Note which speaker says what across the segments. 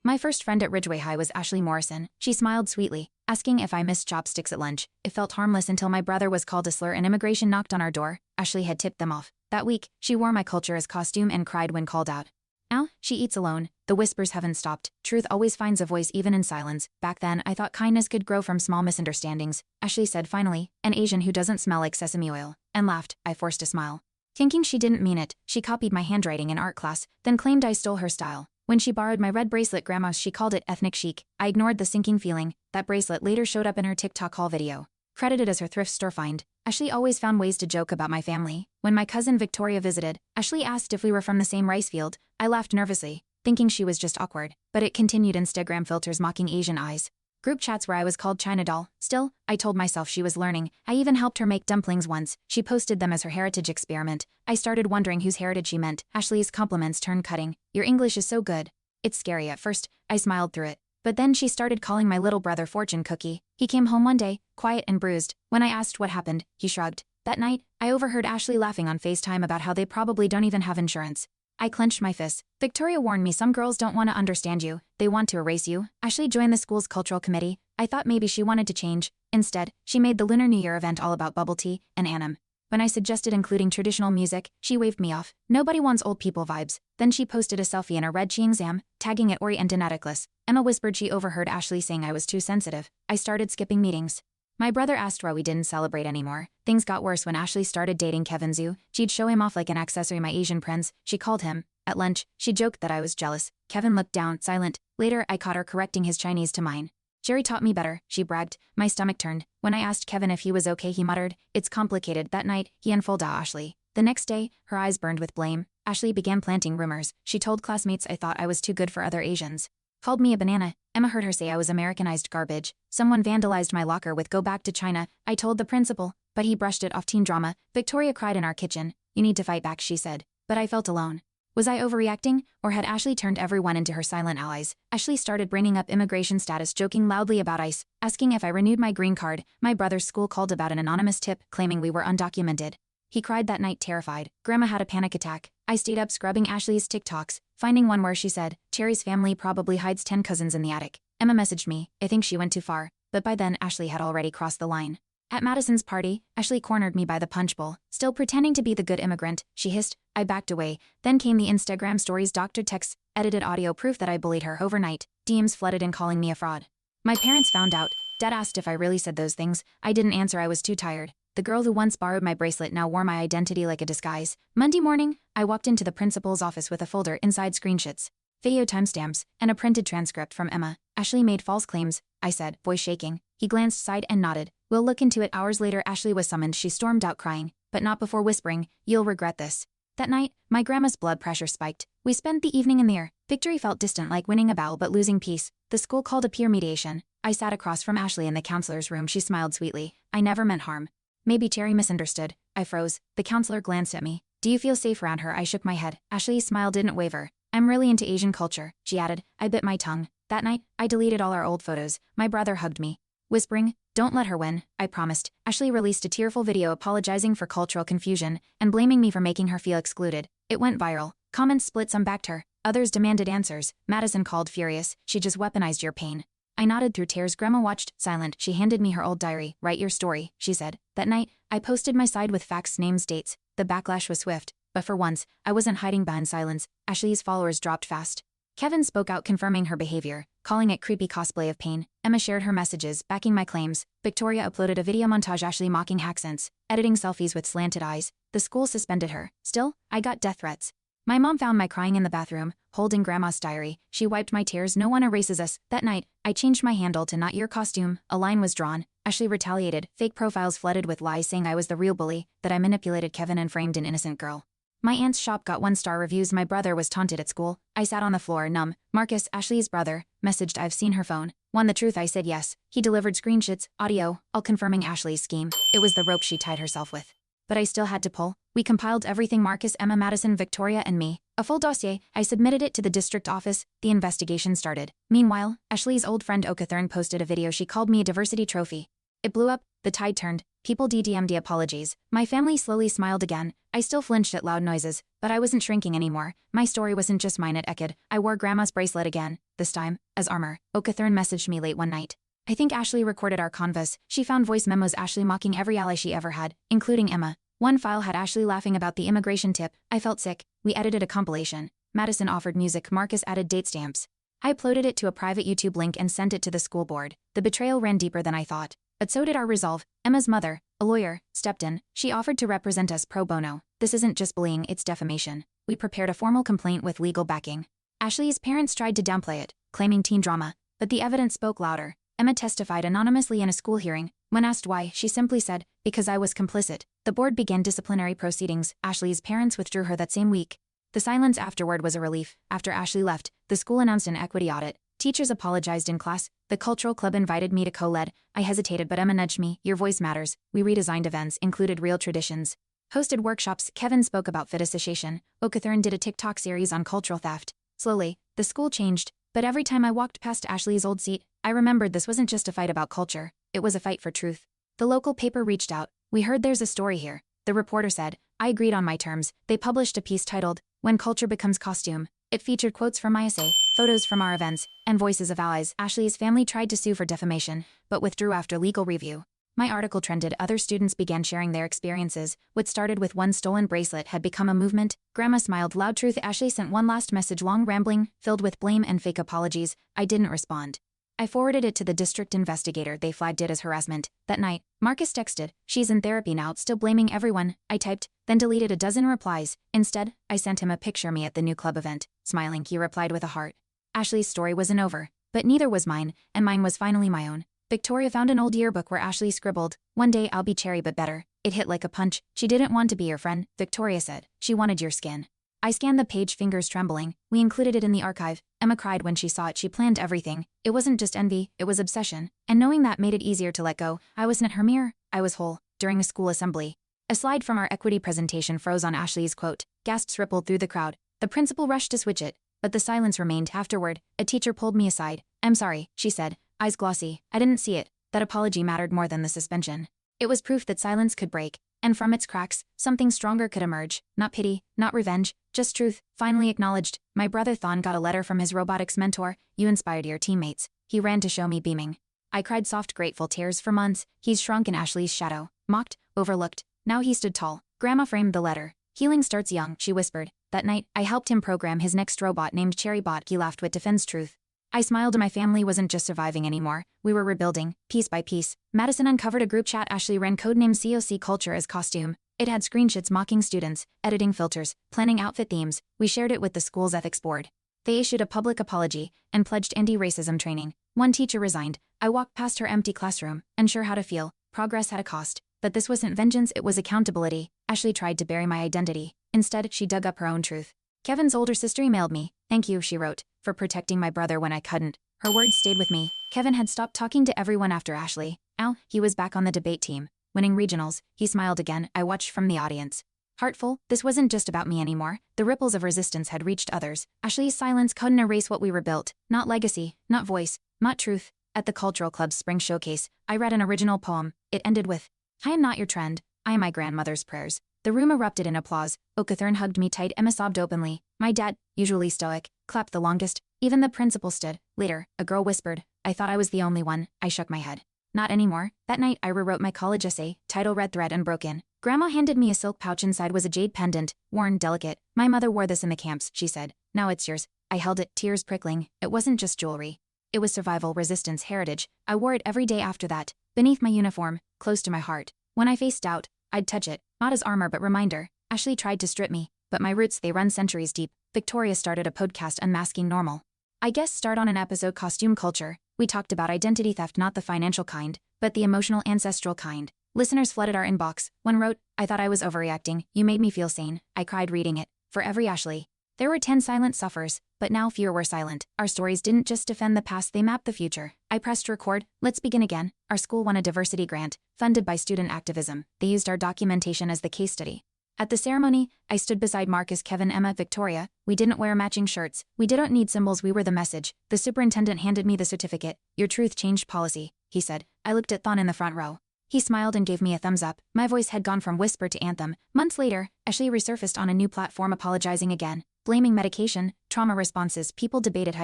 Speaker 1: My first friend at Ridgeway High was Ashley Morrison. She smiled sweetly, asking if I missed chopsticks at lunch. It felt harmless until my brother was called a slur and immigration knocked on our door. Ashley had tipped them off. That week, she wore my culture as costume and cried when called out. Now, she eats alone. The whispers haven't stopped. Truth always finds a voice even in silence. Back then, I thought kindness could grow from small misunderstandings. Ashley said finally, an Asian who doesn't smell like sesame oil, and laughed. I forced a smile. Thinking she didn't mean it, she copied my handwriting in art class, then claimed I stole her style. When she borrowed my red bracelet grandma, she called it ethnic chic. I ignored the sinking feeling. That bracelet later showed up in her TikTok haul video. Credited as her thrift store find, Ashley always found ways to joke about my family. When my cousin Victoria visited, Ashley asked if we were from the same rice field. I laughed nervously, thinking she was just awkward, but it continued. Instagram filters mocking Asian eyes. Group chats where I was called China doll. Still, I told myself she was learning. I even helped her make dumplings once. She posted them as her heritage experiment. I started wondering whose heritage she meant. Ashley's compliments turned cutting. Your English is so good. It's scary at first. I smiled through it. But then she started calling my little brother Fortune Cookie. He came home one day, quiet and bruised. When I asked what happened, he shrugged. That night, I overheard Ashley laughing on FaceTime about how they probably don't even have insurance. I clenched my fists. Victoria warned me some girls don't want to understand you. They want to erase you. Ashley joined the school's cultural committee. I thought maybe she wanted to change. Instead, she made the Lunar New Year event all about bubble tea and anime. When I suggested including traditional music, she waved me off. Nobody wants old people vibes. Then she posted a selfie in a red Cheongsam, tagging it Orient and necklace. Emma whispered she overheard Ashley saying I was too sensitive. I started skipping meetings. My brother asked why we didn't celebrate anymore. Things got worse when Ashley started dating Kevin Zhu. She'd show him off like an accessory my Asian prince, she called him. At lunch, she joked that I was jealous. Kevin looked down, silent. Later, I caught her correcting his Chinese to mine. Jerry taught me better, she bragged. My stomach turned. When I asked Kevin if he was okay, he muttered, it's complicated. That night, he unfolded Ashley. The next day, her eyes burned with blame. Ashley began planting rumors. She told classmates I thought I was too good for other Asians. Called me a banana. Emma heard her say I was Americanized garbage. Someone vandalized my locker with go back to China. I told the principal, but he brushed it off. Teen drama. Victoria cried in our kitchen. You need to fight back, she said. But I felt alone. Was I overreacting, or had Ashley turned everyone into her silent allies? Ashley started bringing up immigration status, joking loudly about ICE, asking if I renewed my green card. My brother's school called about an anonymous tip, claiming we were undocumented. He cried that night, terrified. Grandma had a panic attack. I stayed up scrubbing Ashley's TikToks, finding one where she said, Cherry's family probably hides 10 cousins in the attic. Emma messaged me, I think she went too far, but by then Ashley had already crossed the line. At Madison's party, Ashley cornered me by the punch bowl. Still pretending to be the good immigrant, she hissed. I backed away. Then came the Instagram stories, doctor texts, edited audio proof that I bullied her overnight. DMs flooded in calling me a fraud. My parents found out. Dad asked if I really said those things. I didn't answer, I was too tired. The girl who once borrowed my bracelet now wore my identity like a disguise. Monday morning, I walked into the principal's office with a folder inside screenshots, video timestamps, and a printed transcript from Emma. Ashley made false claims, I said, voice shaking. He glanced aside and nodded. We'll look into it. Hours later, Ashley was summoned. She stormed out crying, but not before whispering, you'll regret this. That night, my grandma's blood pressure spiked. We spent the evening in the air. Victory felt distant, like winning a battle but losing peace. The school called a peer mediation. I sat across from Ashley in the counselor's room. She smiled sweetly. I never meant harm. Maybe Cherry misunderstood. I froze. The counselor glanced at me. Do you feel safe around her? I shook my head. Ashley's smile didn't waver. I'm really into Asian culture, she added. I bit my tongue. That night, I deleted all our old photos. My brother hugged me, whispering, don't let her win, I promised. Ashley released a tearful video apologizing for cultural confusion and blaming me for making her feel excluded. It went viral. Comments split, some backed her. Others demanded answers. Madison called furious. She just weaponized your pain. I nodded through tears. Grandma watched, silent. She handed me her old diary. Write your story, she said. That night, I posted my side with facts, names, dates. The backlash was swift, but for once, I wasn't hiding behind silence. Ashley's followers dropped fast. Kevin spoke out, confirming her behavior, calling it creepy cosplay of pain. Emma shared her messages, backing my claims. Victoria uploaded a video montage Ashley mocking accents, editing selfies with slanted eyes. The school suspended her. Still, I got death threats. My mom found my crying in the bathroom, holding Grandma's diary. She wiped my tears. No one erases us. That night, I changed my handle to not your costume. A line was drawn. Ashley retaliated. Fake profiles flooded with lies saying I was the real bully, that I manipulated Kevin and framed an innocent girl. My aunt's shop got 1-star reviews. My brother was taunted at school. I sat on the floor, numb. Marcus, Ashley's brother, messaged, I've seen her phone. Want the truth? I said yes. He delivered screenshots, audio, all confirming Ashley's scheme. It was the rope she tied herself with. But I still had to pull. We compiled everything, Marcus, Emma, Madison, Victoria, and me. A full dossier. I submitted it to the district office. The investigation started. Meanwhile, Ashley's old friend Okathern posted a video. She called me a diversity trophy. It blew up. The tide turned. People DM'd apologies. My family slowly smiled again. I still flinched at loud noises, but I wasn't shrinking anymore. My story wasn't just mine at Ekid. I wore Grandma's bracelet again, this time, as armor. Okathern messaged me late one night. I think Ashley recorded our convos. She found voice memos Ashley mocking every ally she ever had, including Emma. One file had Ashley laughing about the immigration tip. I felt sick. We edited a compilation. Madison offered music. Marcus added date stamps. I uploaded it to a private YouTube link and sent it to the school board. The betrayal ran deeper than I thought. But so did our resolve. Emma's mother, a lawyer, stepped in. She offered to represent us pro bono. This isn't just bullying, it's defamation. We prepared a formal complaint with legal backing. Ashley's parents tried to downplay it, claiming teen drama, but the evidence spoke louder. Emma testified anonymously in a school hearing. When asked why, she simply said, "Because I was complicit." The board began disciplinary proceedings. Ashley's parents withdrew her that same week. The silence afterward was a relief. After Ashley left, the school announced an equity audit. Teachers apologized in class. The cultural club invited me to co-lead. I hesitated, but Emma nudged me. "Your voice matters." We redesigned events, included real traditions. Hosted workshops. Kevin spoke about fetishization. Okathern did a TikTok series on cultural theft. Slowly, the school changed, but every time I walked past Ashley's old seat, I remembered this wasn't just a fight about culture. It was a fight for truth. The local paper reached out. "We heard there's a story here." The reporter said. I agreed on my terms. They published a piece titled, "When Culture Becomes Costume." It featured quotes from my essay, photos from our events, and voices of allies. Ashley's family tried to sue for defamation, but withdrew after legal review. My article trended. Other students began sharing their experiences. What started with one stolen bracelet had become a movement. Grandma smiled. Loud truth. Ashley sent one last message, long, rambling, filled with blame and fake apologies. I didn't respond. I forwarded it to the district investigator. They flagged it as harassment. That night, Marcus texted, "She's in therapy now," still blaming everyone. I typed, then deleted a dozen replies. Instead, I sent him a picture of me at the new club event. Smiling, he replied with a heart. Ashley's story wasn't over, but neither was mine, and mine was finally my own. Victoria found an old yearbook where Ashley scribbled, "One day I'll be cherry but better." It hit like a punch. She didn't want to be your friend, Victoria said. She wanted your skin. I scanned the page, fingers trembling. We included it in the archive. Emma cried when she saw it. She planned everything. It wasn't just envy, it was obsession. And knowing that made it easier to let go. I wasn't her mirror, I was whole. During a school assembly, a slide from our equity presentation froze on Ashley's quote. Gasps rippled through the crowd. The principal rushed to switch it, but the silence remained. Afterward, a teacher pulled me aside. "I'm sorry," she said, eyes glossy. "I didn't see it." That apology mattered more than the suspension. It was proof that silence could break, and from its cracks, something stronger could emerge. Not pity, not revenge, just truth, finally acknowledged. My brother Thon got a letter from his robotics mentor. "You inspired your teammates." He ran to show me, beaming. I cried soft, grateful tears. For months, he's shrunk in Ashley's shadow, mocked, overlooked. Now he stood tall. Grandma framed the letter. "Healing starts young," she whispered. That night, I helped him program his next robot named Cherrybot. He laughed. "What defends truth?" I smiled. My family wasn't just surviving anymore. We were rebuilding, piece by piece. Madison uncovered a group chat. Ashley ran codenamed COC Culture as costume. It had screenshots mocking students, editing filters, planning outfit themes. We shared it with the school's ethics board. They issued a public apology and pledged anti-racism training. One teacher resigned. I walked past her empty classroom, unsure how to feel. Progress had a cost. But this wasn't vengeance, it was accountability. Ashley tried to bury my identity. Instead, she dug up her own truth. Kevin's older sister emailed me. "Thank you," she wrote, "for protecting my brother when I couldn't." Her words stayed with me. Kevin had stopped talking to everyone after Ashley. Now, he was back on the debate team. Winning regionals, he smiled again. I watched from the audience. Heartful, this wasn't just about me anymore. The ripples of resistance had reached others. Ashley's silence couldn't erase what we rebuilt. Not legacy, not voice, not truth. At the Cultural Club's spring showcase, I read an original poem. It ended with, "I am not your trend, I am my grandmother's prayers." The room erupted in applause. Okathern hugged me tight. Emma sobbed openly. My dad, usually stoic, clapped the longest. Even the principal stood. Later, a girl whispered, "I thought I was the only one." I shook my head. Not anymore. That night, I rewrote my college essay, title red thread unbroken. Grandma handed me a silk pouch. Inside was a jade pendant, worn, delicate. "My mother wore this in the camps," she said. "Now it's yours." I held it, tears prickling. It wasn't just jewelry. It was survival, resistance, heritage. I wore it every day after that, beneath my uniform, close to my heart. When I faced doubt, I'd touch it, not as armor but reminder. Ashley tried to strip me, but my roots, they run centuries deep. Victoria started a podcast, Unmasking Normal. I guest starred on an episode, Costume Culture. We talked about identity theft, not the financial kind, but the emotional, ancestral kind. Listeners flooded our inbox. One wrote, "I thought I was overreacting. You made me feel sane." I cried reading it. For every Ashley, there were 10 silent sufferers, but now fewer were silent. Our stories didn't just defend the past, they mapped the future. I pressed record. Let's begin again. Our school won a diversity grant, funded by student activism. They used our documentation as the case study. At the ceremony, I stood beside Marcus, Kevin, Emma, Victoria. We didn't wear matching shirts. We didn't need symbols, we were the message. The superintendent handed me the certificate. "Your truth changed policy," he said. I looked at Thon in the front row. He smiled and gave me a thumbs up. My voice had gone from whisper to anthem. Months later, Ashley resurfaced on a new platform apologizing again. Blaming medication, trauma responses, people debated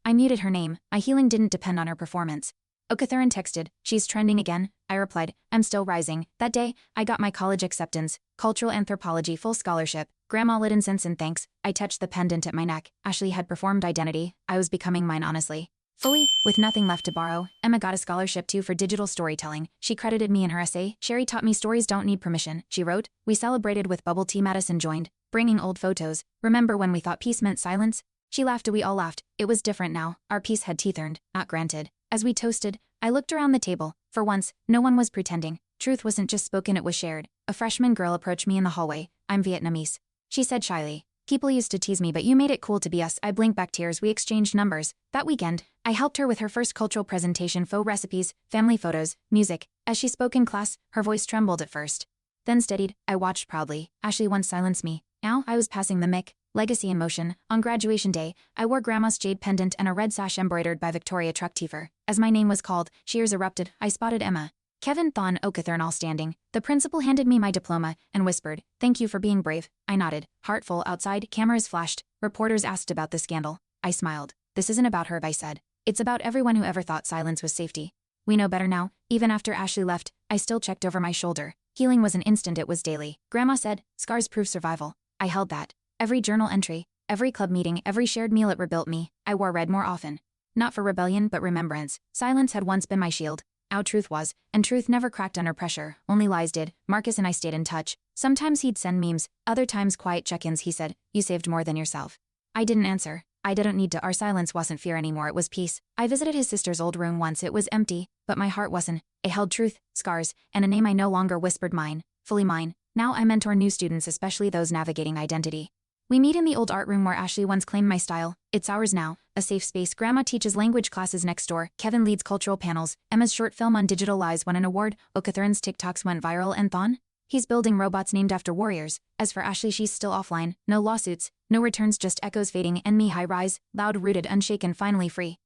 Speaker 1: I muted her name, my healing didn't depend on her performance. Okathurin texted, she's trending again. I replied, I'm still rising. That day, I got my college acceptance, cultural anthropology full scholarship. Grandma lit incense and thanks. I touched the pendant at my neck. Ashley had performed identity. I was becoming mine honestly. Fully, with nothing left to borrow, Emma got a scholarship too for digital storytelling. She credited me in her essay. Sherry taught me stories don't need permission, she wrote. We celebrated with bubble tea. Madison joined, bringing old photos. Remember when we thought peace meant silence? She laughed. We all laughed. It was different now. Our peace had teeth earned, not granted. As we toasted, I looked around the table. For once, no one was pretending. Truth wasn't just spoken, it was shared. A freshman girl approached me in the hallway. I'm Vietnamese, she said shyly. People used to tease me, but you made it cool to be us. I blinked back tears. We exchanged numbers. That weekend, I helped her with her first cultural presentation, faux recipes, family photos, music. As she spoke in class, her voice trembled at first, then steadied. I watched proudly. Ashley once silenced me. Now, I was passing the mic. Legacy in motion. On graduation day, I wore Grandma's jade pendant and a red sash embroidered by Victoria Trucktifer. As my name was called, cheers erupted. I spotted Emma, Kevin, Thon, Okathurin all standing. The principal handed me my diploma and whispered, thank you for being brave. I nodded. Heart full. Outside, cameras flashed. Reporters asked about the scandal. I smiled. This isn't about her, I said. It's about everyone who ever thought silence was safety. We know better now. Even after Ashley left, I still checked over my shoulder. Healing was an instant, it was daily. Grandma said, scars prove survival. I held that. Every journal entry, every club meeting, every shared meal, it rebuilt me. I wore red more often. Not for rebellion, but remembrance. Silence had once been my shield. Now truth was, and truth never cracked under pressure, only lies did. Marcus and I stayed in touch. Sometimes he'd send memes, other times quiet check-ins. He said, you saved more than yourself. I didn't answer. I didn't need to. Our silence wasn't fear anymore, it was peace. I visited his sister's old room once. It was empty, but my heart wasn't. It held truth, scars, and a name I no longer whispered. Mine, fully mine. Now I mentor new students, especially those navigating identity. We meet in the old art room where Ashley once claimed my style. It's ours now, a safe space. Grandma teaches language classes next door. Kevin leads cultural panels. Emma's short film on digital lies won an award. Okathurin's TikToks went viral. And Thon? He's building robots named after warriors. As for Ashley, she's still offline. No lawsuits, no returns, just echoes fading. And me, high rise, loud, rooted, unshaken, finally free.